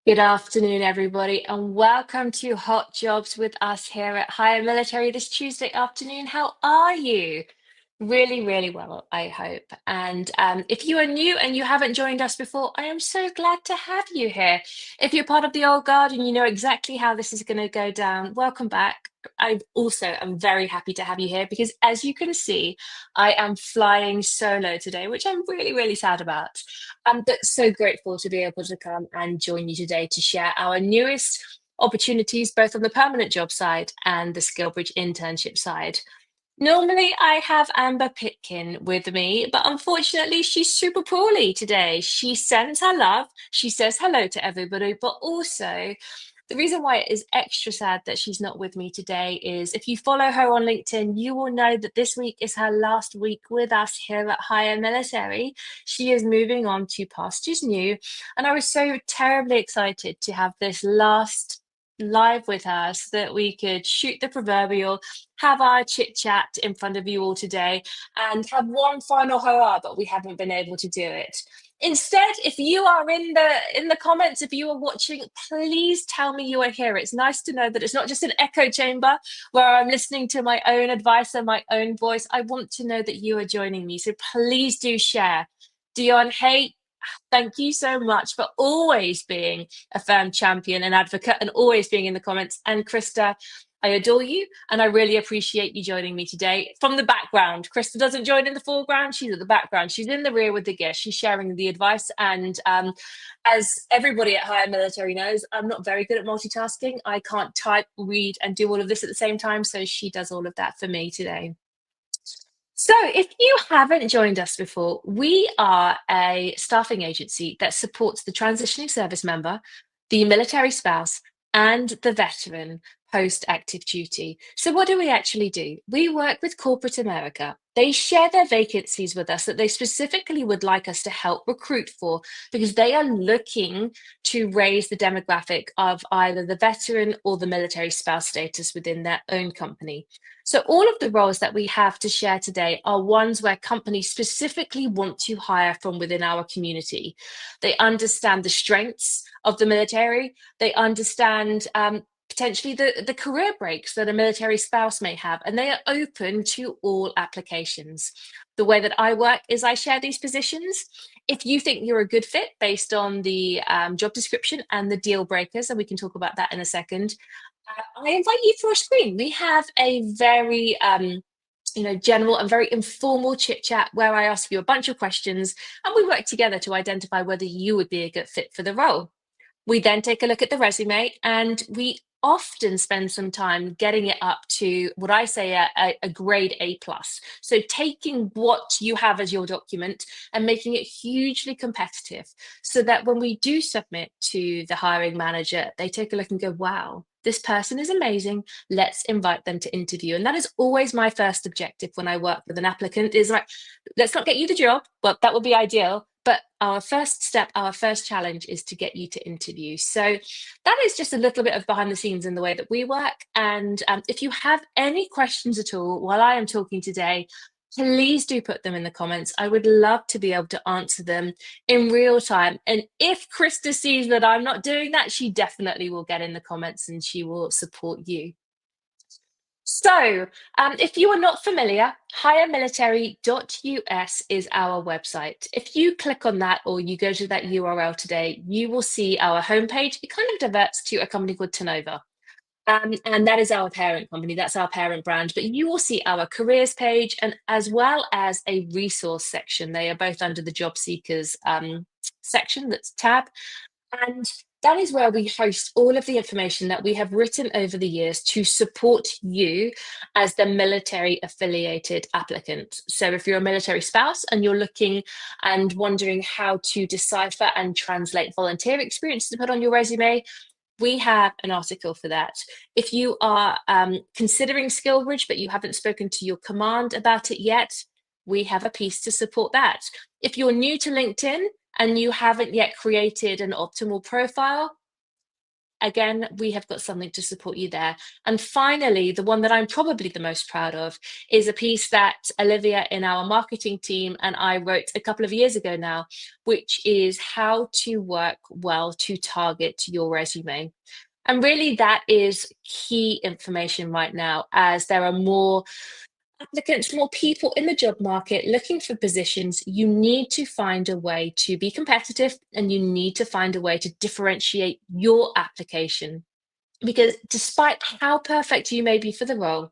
Good afternoon, everybody, and welcome to Hot Jobs with us here at Higher Military this Tuesday afternoon. How are you? Really, really well, I hope. And if you are new and you haven't joined us before, I am so glad to have you here. If you're part of the old guard and you know exactly how this is going to go down, welcome back. I also am very happy to have you here because, as you can see, I am flying solo today, which I'm really, really sad about. But so grateful to be able to come and join you today to share our newest opportunities, both on the permanent job side and the SkillBridge internship side. Normally, I have Amber Pitkin with me, but unfortunately, she's super poorly today. She sends her love, she says hello to everybody, but also the reason why it is extra sad that she's not with me today is if you follow her on LinkedIn, you will know that this week is her last week with us here at Higher Military. She is moving on to pastures new, and I was so terribly excited to have this last live with her so that we could shoot the proverbial, have our chit chat in front of you all today, and have one final hurrah, but we haven't been able to do it. Instead, if you are in the comments, if you are watching, please tell me you are here. It's nice to know that it's not just an echo chamber where I'm listening to my own advice and my own voice. I want to know that you are joining me. So please do share. Dion, hey, thank you so much for always being a firm champion and advocate and always being in the comments. And Krista, I adore you and I really appreciate you joining me today from the background. Krista doesn't join in the foreground, she's at the background. She's in the rear with the gear. She's sharing the advice. And as everybody at Higher Military knows, I'm not very good at multitasking. I can't type, read, and do all of this at the same time. So she does all of that for me today. So, if you haven't joined us before, we are a staffing agency that supports the transitioning service member, the military spouse, and the veteran post active duty. So, what do we actually do? We work with corporate America. They share their vacancies with us that they specifically would like us to help recruit for because they are looking to raise the demographic of either the veteran or the military spouse status within their own company. So, all of the roles that we have to share today are ones where companies specifically want to hire from within our community. They understand the strengths of the military, they understand potentially the career breaks that a military spouse may have, and they are open to all applications. The way that I work is I share these positions. If you think you're a good fit based on the job description and the deal breakers, and we can talk about that in a second, I invite you for a screen. We have a very general and very informal chit chat where I ask you a bunch of questions and we work together to identify whether you would be a good fit for the role. We then take a look at the resume and we often spend some time getting it up to what I say a grade A plus. So taking what you have as your document and making it hugely competitive so that when we do submit to the hiring manager, they take a look and go, wow, this person is amazing. Let's invite them to interview. And that is always my first objective when I work with an applicant is like, let's not get you the job, but that would be ideal. But our first step, our first challenge is to get you to interview. So that is just a little bit of behind the scenes in the way that we work. And if you have any questions at all while I am talking today, please do put them in the comments. I would love to be able to answer them in real time. And if Krista sees that I'm not doing that, she definitely will get in the comments and she will support you. So, if you are not familiar, highermilitary.us is our website. If you click on that or you go to that URL today, you will see our homepage. It kind of diverts to a company called Tenova. And that is our parent company, that's our parent brand. But you will see our careers page and as well as a resource section. They are both under the job seekers section, that's tab. And that is where we host all of the information that we have written over the years to support you as the military affiliated applicant. So if you're a military spouse and you're looking and wondering how to decipher and translate volunteer experience to put on your resume, we have an article for that. If you are considering SkillBridge, but you haven't spoken to your command about it yet, we have a piece to support that. If you're new to LinkedIn, and you haven't yet created an optimal profile, again, we have got something to support you there. And finally, the one that I'm probably the most proud of is a piece that Olivia in our marketing team and I wrote a couple of years ago now, which is how to work well to target your resume. And really, that is key information right now, as there are more applicants, more people in the job market looking for positions. You need to find a way to be competitive and you need to find a way to differentiate your application. Because despite how perfect you may be for the role,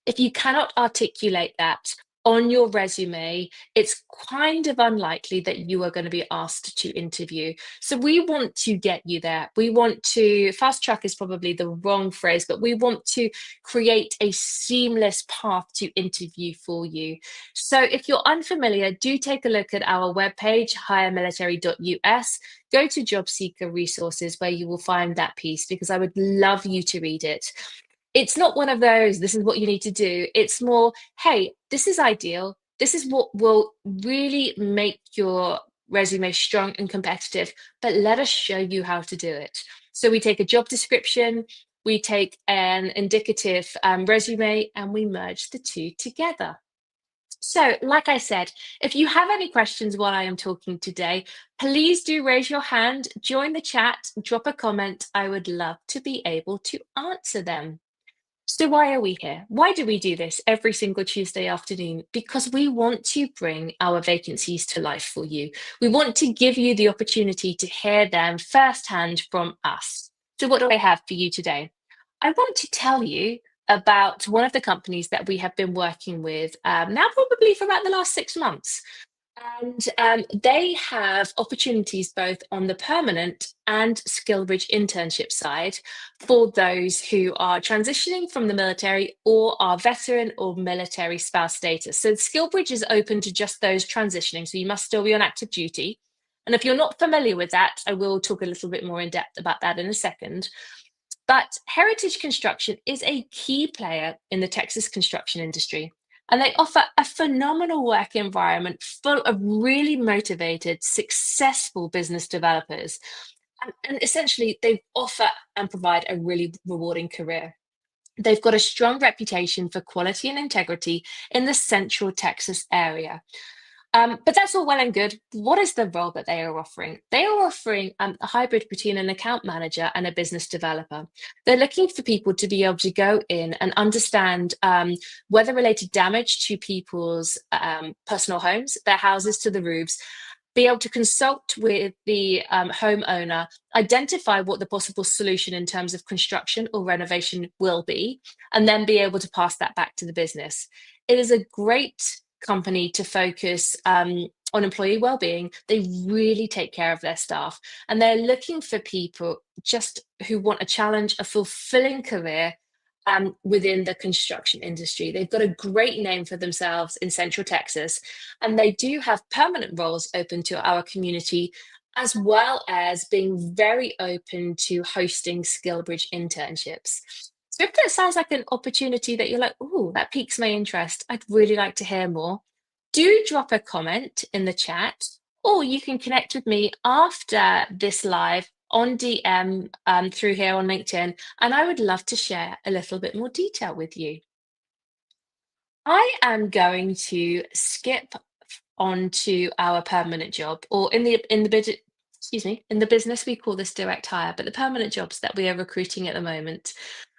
if you cannot articulate that on your resume, it's kind of unlikely that you are going to be asked to interview. So we want to get you there. We want to, fast track is probably the wrong phrase, but we want to create a seamless path to interview for you. So if you're unfamiliar, do take a look at our webpage, hiremilitary.us. Go to Job Seeker Resources where you will find that piece because I would love you to read it. It's not one of those, this is what you need to do. It's more, hey, this is ideal. This is what will really make your resume strong and competitive, but let us show you how to do it. So we take a job description, we take an indicative resume, and we merge the two together. So, like I said, if you have any questions while I am talking today, please do raise your hand, join the chat, drop a comment. I would love to be able to answer them. So, why are we here? Why do we do this every single Tuesday afternoon? Because we want to bring our vacancies to life for you. We want to give you the opportunity to hear them firsthand from us. So, what do I have for you today? I want to tell you about one of the companies that we have been working with now, probably for about the last 6 months. And they have opportunities both on the permanent and SkillBridge internship side for those who are transitioning from the military or are veteran or military spouse status. So SkillBridge is open to just those transitioning, so you must still be on active duty. And if you're not familiar with that, I will talk a little bit more in depth about that in a second. But Heritage Construction is a key player in the Texas construction industry, and they offer a phenomenal work environment full of really motivated, successful business developers. And essentially, they offer and provide a really rewarding career. They've got a strong reputation for quality and integrity in the central Texas area. But that's all well and good. What is the role that they are offering? They are offering a hybrid between an account manager and a business developer. They're looking for people to be able to go in and understand weather-related damage to people's personal homes, their houses to the roofs, be able to consult with the homeowner, identify what the possible solution in terms of construction or renovation will be, and then be able to pass that back to the business. It is a great company to focus on employee well-being. They really take care of their staff, and they're looking for people just who want a challenge, a fulfilling career within the construction industry. They've got a great name for themselves in Central Texas, and they do have permanent roles open to our community, as well as being very open to hosting SkillBridge internships. So if that sounds like an opportunity that you're like, oh, that piques my interest, I'd really like to hear more, do drop a comment in the chat, or you can connect with me after this live on DM through here on LinkedIn, and I would love to share a little bit more detail with you. I am going to skip onto our permanent job, or in the business we call this direct hire, but the permanent jobs that we are recruiting at the moment.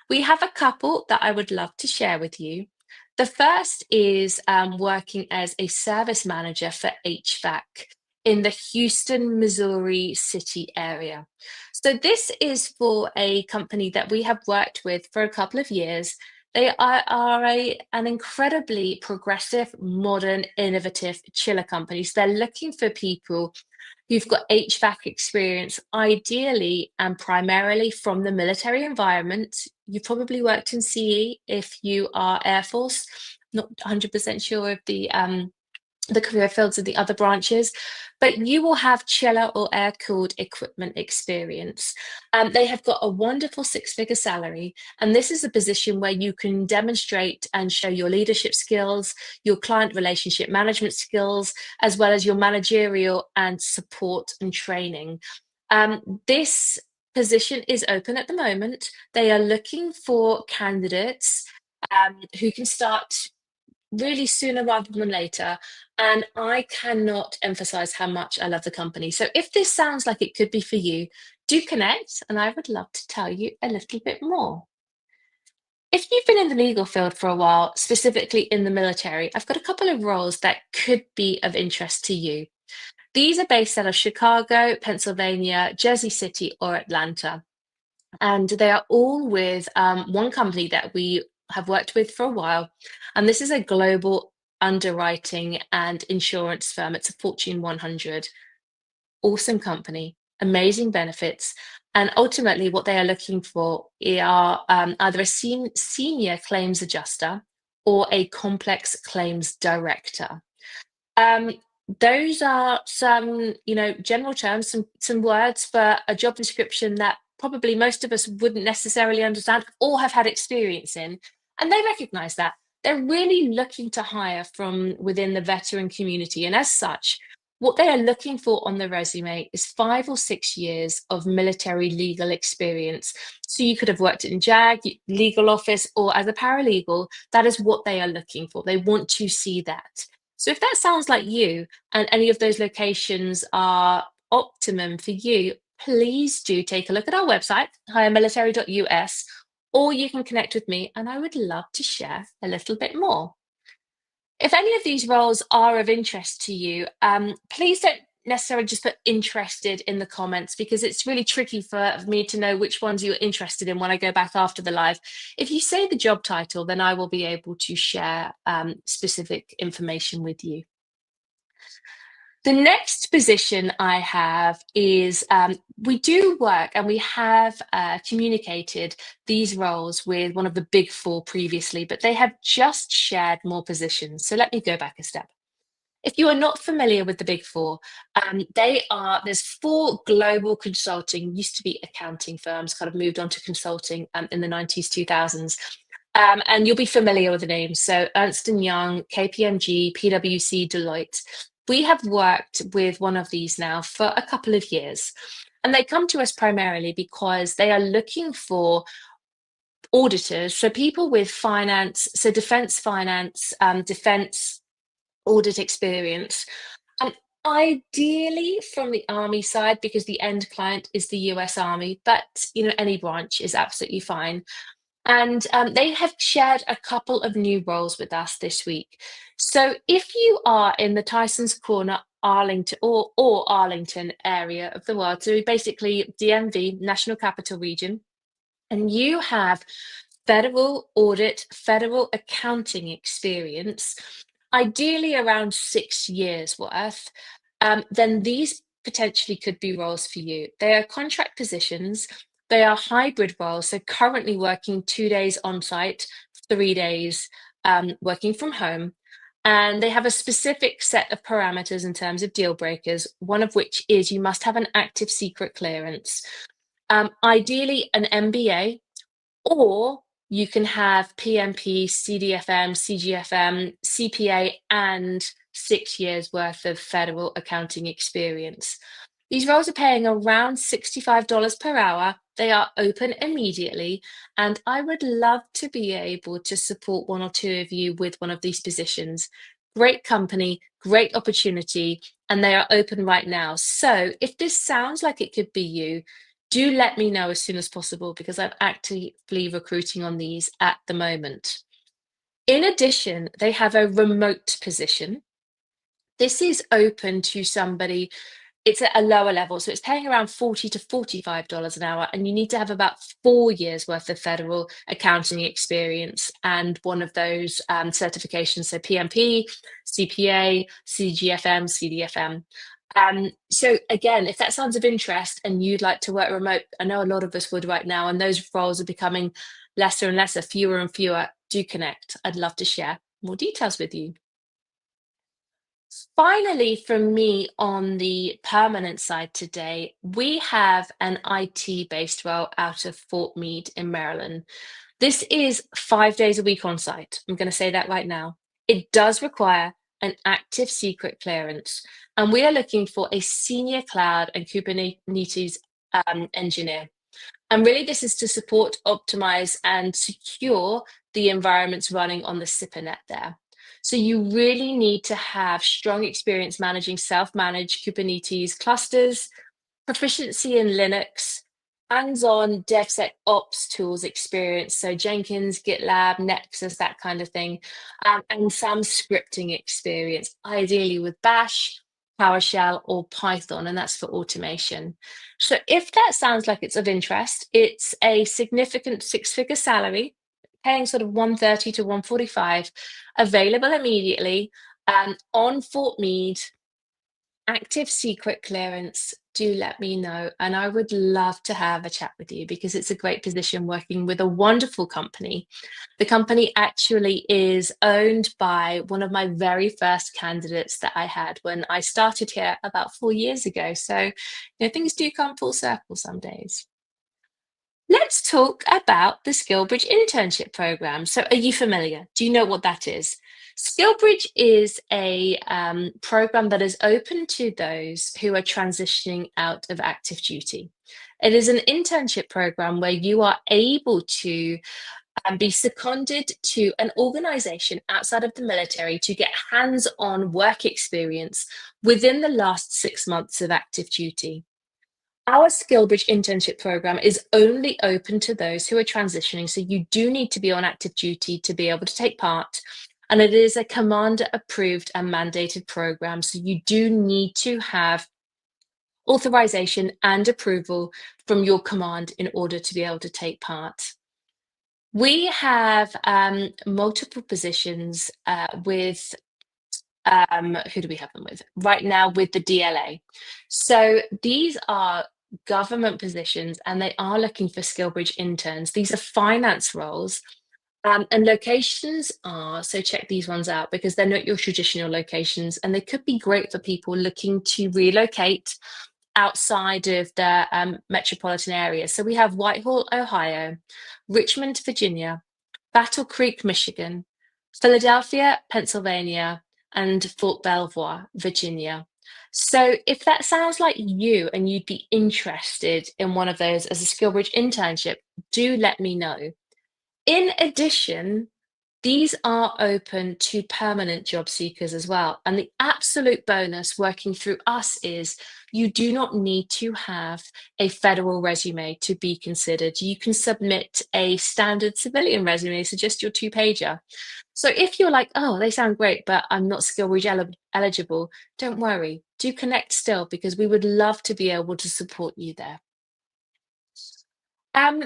We have a couple that I would love to share with you. The first is working as a service manager for HVAC in the Houston, Missouri city area. So this is for a company that we have worked with for a couple of years. They are an incredibly progressive, modern, innovative chiller company. So they're looking for people who've got HVAC experience, ideally and primarily from the military environment. You probably worked in CE if you are Air Force. Not 100% sure of the career fields of the other branches, but you will have chiller or air-cooled equipment experience. They have got a wonderful six-figure salary, and this is a position where you can demonstrate and show your leadership skills, your client relationship management skills, as well as your managerial and support and training. This position is open at the moment. They are looking for candidates who can start really sooner rather than later. And I cannot emphasize how much I love the company. So if this sounds like it could be for you, do connect, and I would love to tell you a little bit more. If you've been in the legal field for a while, specifically in the military, I've got a couple of roles that could be of interest to you. These are based out of Chicago, Pennsylvania, Jersey City, or Atlanta. And they are all with one company that we have worked with for a while. And this is a global underwriting and insurance firm. It's a Fortune 100. Awesome company, amazing benefits. And ultimately, what they are looking for are either a senior claims adjuster or a complex claims director. Um, those are some, general terms, some words for a job description that probably most of us wouldn't necessarily understand or have had experience in. And they recognize that. They're really looking to hire from within the veteran community. And as such, what they are looking for on the resume is 5 or 6 years of military legal experience. So you could have worked in JAG, legal office, or as a paralegal. That is what they are looking for. They want to see that. So if that sounds like you and any of those locations are optimum for you, please do take a look at our website, highemilitary.us, or you can connect with me and I would love to share a little bit more. If any of these roles are of interest to you, please don't necessarily just put interested in the comments because it's really tricky for me to know which ones you're interested in when I go back after the live. If you say the job title, then I will be able to share specific information with you. The next position I have is we do work and we have communicated these roles with one of the big four previously, but they have just shared more positions. So let me go back a step. If you are not familiar with the big four, there's four global consulting, used to be accounting firms, kind of moved on to consulting in the 90s, 2000s. And you'll be familiar with the names. So Ernst& Young, KPMG, PwC, Deloitte. We have worked with one of these now for a couple of years. And they come to us primarily because they are looking for auditors, so people with finance, so defense finance, defense audit experience. And ideally from the Army side, because the end client is the US Army, but any branch is absolutely fine. And they have shared a couple of new roles with us this week. So if you are in the Tyson's Corner, Arlington or Arlington area of the world, so basically DMV, National Capital Region, and you have federal audit, federal accounting experience, ideally around 6 years worth, then these potentially could be roles for you. They are contract positions. They are hybrid roles. So currently working 2 days on site, 3 days working from home. And they have a specific set of parameters in terms of deal breakers, one of which is you must have an active secret clearance. Ideally, an MBA, or you can have PMP, CDFM, CGFM, CPA, and 6 years worth of federal accounting experience. These roles are paying around $65 per hour. They are open immediately, and I would love to be able to support one or two of you with one of these positions. Great company, great opportunity, and they are open right now. So if this sounds like it could be you, do let me know as soon as possible because I'm actively recruiting on these at the moment. In addition, they have a remote position. This is open to somebody, it's at a lower level, so it's paying around $40 to $45 an hour, and you need to have about 4 years worth of federal accounting experience and one of those certifications, so PMP, CPA, CGFM, CDFM. So again, if that sounds of interest and you'd like to work remote, I know a lot of us would right now, and those roles are becoming lesser and lesser, fewer and fewer. Do connect. I'd love to share more details with you. Finally, from me on the permanent side today, we have an IT based role out of Fort Meade in Maryland. This is 5 days a week on site. I'm going to say that right now. It does require an active secret clearance, and we are looking for a senior cloud and Kubernetes engineer. And really, this is to support, optimize, and secure the environments running on the SIPRnet there. So you really need to have strong experience managing self-managed Kubernetes clusters, proficiency in Linux, hands-on DevSecOps tools experience, so Jenkins, GitLab, Nexus, that kind of thing, and some scripting experience, ideally with Bash, PowerShell, or Python, and that's for automation. So if that sounds like it's of interest, it's a significant six-figure salary, paying sort of 130 to 145, available immediately, on Fort Meade, active secret clearance. Do let me know. And I would love to have a chat with you because it's a great position working with a wonderful company. The company actually is owned by one of my very first candidates that I had when I started here about 4 years ago. So, things do come full circle some days. Let's talk about the SkillBridge internship program. So, are you familiar? Do you know what that is? SkillBridge is a program that is open to those who are transitioning out of active duty. It is an internship program where you are able to be seconded to an organization outside of the military to get hands on work experience within the last 6 months of active duty. Our SkillBridge internship program is only open to those who are transitioning. So you do need to be on active duty to be able to take part. And it is a commander approved and mandated program. So you do need to have authorization and approval from your command in order to be able to take part. We have multiple positions with who do we have them with right now with the DLA? So these are government positions and they are looking for SkillBridge interns. These are finance roles. And locations are, so check these ones out because they're not your traditional locations and they could be great for people looking to relocate outside of the metropolitan areas. So we have Whitehall, Ohio, Richmond, Virginia, Battle Creek, Michigan, Philadelphia, Pennsylvania, and Fort Belvoir, Virginia. So if that sounds like you and you'd be interested in one of those as a SkillBridge internship, do let me know. In addition, these are open to permanent job seekers as well. And the absolute bonus working through us is you do not need to have a federal resume to be considered. You can submit a standard civilian resume, so just your two-pager. So if you're like, oh, they sound great, but I'm not SkillBridge eligible, don't worry. Do connect still because we would love to be able to support you there. Um,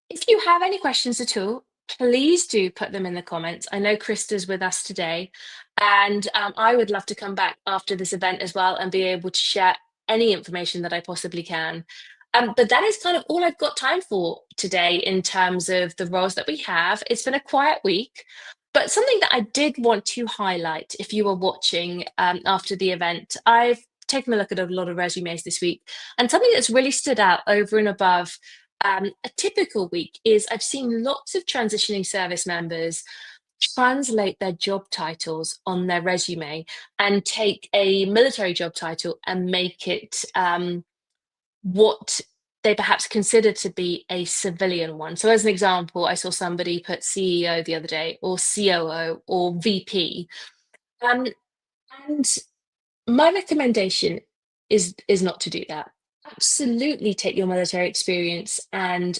if you have any questions at all, please do put them in the comments. I know Krista's with us today, and I would love to come back after this event as well and be able to share any information that I possibly can. But that is kind of all I've got time for today in terms of the roles that we have. It's been a quiet week, but something that I did want to highlight if you were watching after the event, I've taken a look at a lot of resumes this week, and something that's really stood out over and above a typical week is I've seen lots of transitioning service members translate their job titles on their resume and take a military job title and make it what they perhaps consider to be a civilian one. So, as an example, I saw somebody put CEO the other day, or COO, or VP. Um, and my recommendation is not to do that. Absolutely take your military experience and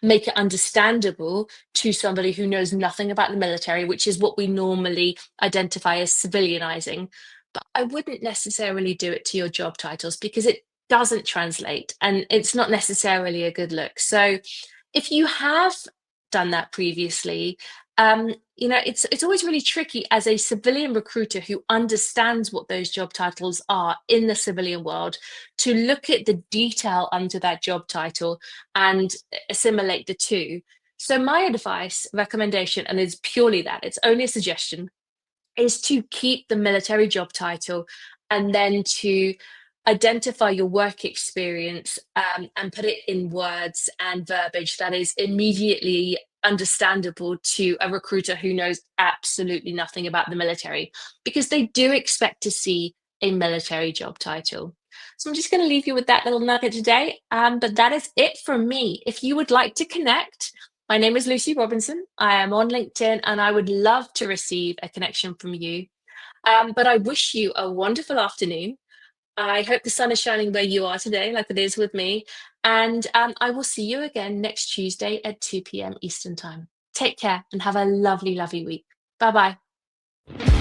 make it understandable to somebody who knows nothing about the military, which is what we normally identify as civilianizing. But I wouldn't necessarily do it to your job titles because it doesn't translate and it's not necessarily a good look. So if you have done that previously, it's always really tricky as a civilian recruiter who understands what those job titles are in the civilian world to look at the detail under that job title and assimilate the two. So my advice, recommendation, and it's purely that, it's only a suggestion, is to keep the military job title and then to identify your work experience and put it in words and verbiage that is immediately understandable to a recruiter who knows absolutely nothing about the military, because they do expect to see a military job title. So I'm just going to leave you with that little nugget today. But that is it from me. If you would like to connect, my name is Lucy Robinson. I am on LinkedIn and I would love to receive a connection from you. But I wish you a wonderful afternoon. I hope the sun is shining where you are today, like it is with me. And I will see you again next Tuesday at 2 p.m. Eastern Time. Take care and have a lovely, lovely week. Bye bye.